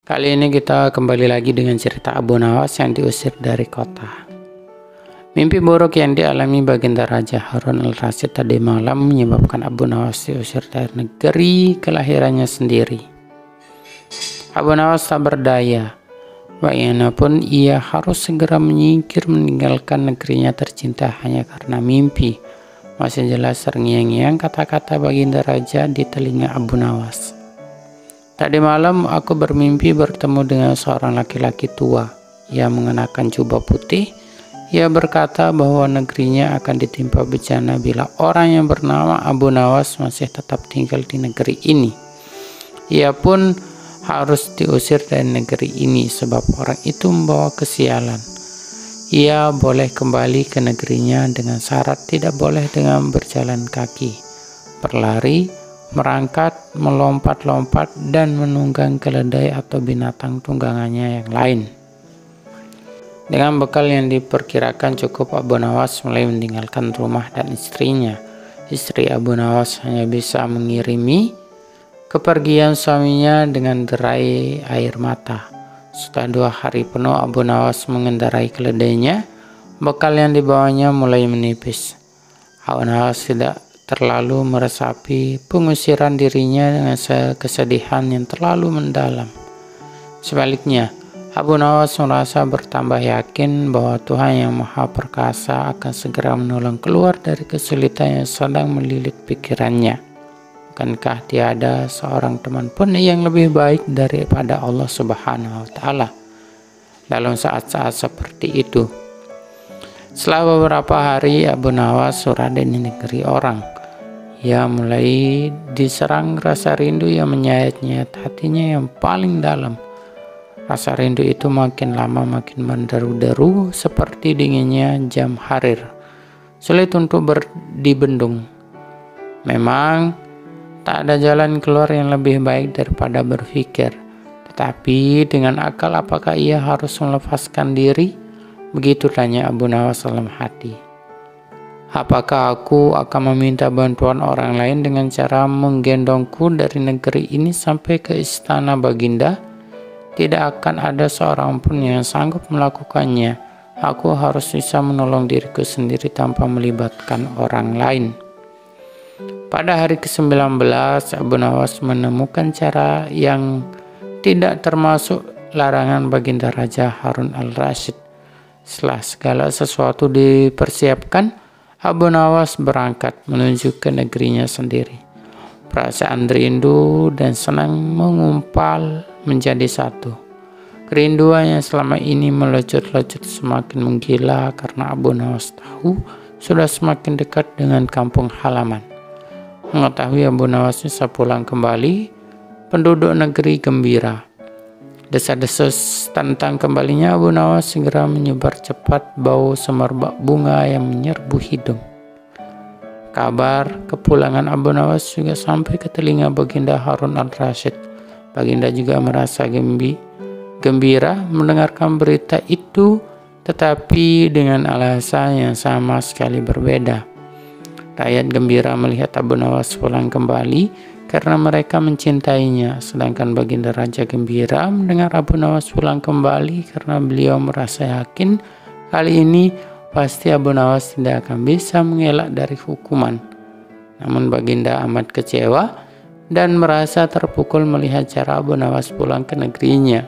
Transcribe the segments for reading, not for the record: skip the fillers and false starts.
Kali ini kita kembali lagi dengan cerita Abu Nawas yang diusir dari kota. Mimpi buruk yang dialami Baginda Raja Harun al-Rasyid tadi malam menyebabkan Abu Nawas diusir dari negeri kelahirannya sendiri. Abu Nawas tak berdaya. Bagaimanapun ia harus segera menyingkir meninggalkan negerinya tercinta hanya karena mimpi. Masih jelas terngiang-ngiang kata-kata Baginda Raja di telinga Abu Nawas. Tadi malam aku bermimpi bertemu dengan seorang laki-laki tua. Ia mengenakan jubah putih. Ia berkata bahwa negerinya akan ditimpa bencana bila orang yang bernama Abu Nawas masih tetap tinggal di negeri ini. Ia pun harus diusir dari negeri ini sebab orang itu membawa kesialan. Ia boleh kembali ke negerinya dengan syarat tidak boleh dengan berjalan kaki, berlari, merangkat, melompat-lompat, dan menunggang keledai atau binatang tunggangannya yang lain. Dengan bekal yang diperkirakan cukup, Abu Nawas mulai meninggalkan rumah dan istrinya. Istri Abu Nawas hanya bisa mengirimi kepergian suaminya dengan derai air mata. Setelah 2 hari penuh Abu Nawas mengendarai keledainya, bekal yang dibawanya mulai menipis. Abu Nawas tidak terlalu meresapi pengusiran dirinya dengan kesedihan yang terlalu mendalam. Sebaliknya, Abu Nawas merasa bertambah yakin bahwa Tuhan yang Maha Perkasa akan segera menolong keluar dari kesulitan yang sedang melilit pikirannya. Bukankah tiada seorang teman pun yang lebih baik daripada Allah Subhanahu wa Ta'ala dalam saat-saat seperti itu? Setelah beberapa hari Abu Nawas surada di negeri orang. Ia mulai diserang rasa rindu yang menyayat-nyayat hatinya yang paling dalam. Rasa rindu itu makin lama makin menderu-deru seperti dinginnya jam harir. Sulit untuk dibendung. Memang tak ada jalan keluar yang lebih baik daripada berpikir. Tetapi dengan akal apakah ia harus melepaskan diri? Begitu tanya Abu Nawas dalam hati. Apakah aku akan meminta bantuan orang lain dengan cara menggendongku dari negeri ini sampai ke istana Baginda? Tidak akan ada seorang pun yang sanggup melakukannya. Aku harus bisa menolong diriku sendiri tanpa melibatkan orang lain. Pada hari ke-19, Abu Nawas menemukan cara yang tidak termasuk larangan Baginda Raja Harun al-Rasyid. Setelah segala sesuatu dipersiapkan, Abu Nawas berangkat menuju ke negerinya sendiri. Perasaan rindu dan senang mengumpal menjadi satu. Kerinduan yang selama ini melecut-lecut semakin menggila karena Abu Nawas tahu sudah semakin dekat dengan kampung halaman. Mengetahui Abu Nawas bisa pulang kembali, penduduk negeri gembira. Desa-desus tentang kembalinya Abu Nawas segera menyebar cepat bau semerbak bunga yang menyerbu hidung. Kabar kepulangan Abu Nawas juga sampai ke telinga Baginda Harun al-Rasyid. Baginda juga merasa gembira mendengarkan berita itu, tetapi dengan alasan yang sama sekali berbeda. Rakyat gembira melihat Abu Nawas pulang kembali karena mereka mencintainya, sedangkan Baginda Raja gembira mendengar Abu Nawas pulang kembali karena beliau merasa yakin kali ini pasti Abu Nawas tidak akan bisa mengelak dari hukuman. Namun Baginda amat kecewa dan merasa terpukul melihat cara Abu Nawas pulang ke negerinya.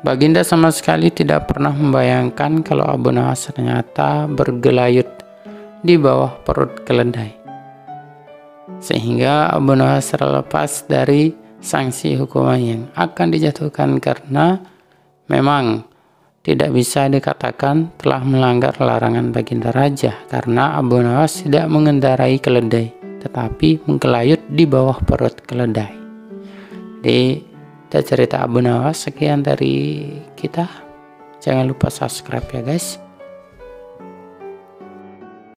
Baginda sama sekali tidak pernah membayangkan kalau Abu Nawas ternyata bergelayut di bawah perut keledai, sehingga Abu Nawas terlepas dari sanksi hukuman yang akan dijatuhkan karena memang tidak bisa dikatakan telah melanggar larangan Baginda Raja karena Abu Nawas tidak mengendarai keledai tetapi menggelayut di bawah perut keledai. Jadi cerita Abu Nawas sekian dari kita. Jangan lupa subscribe ya guys.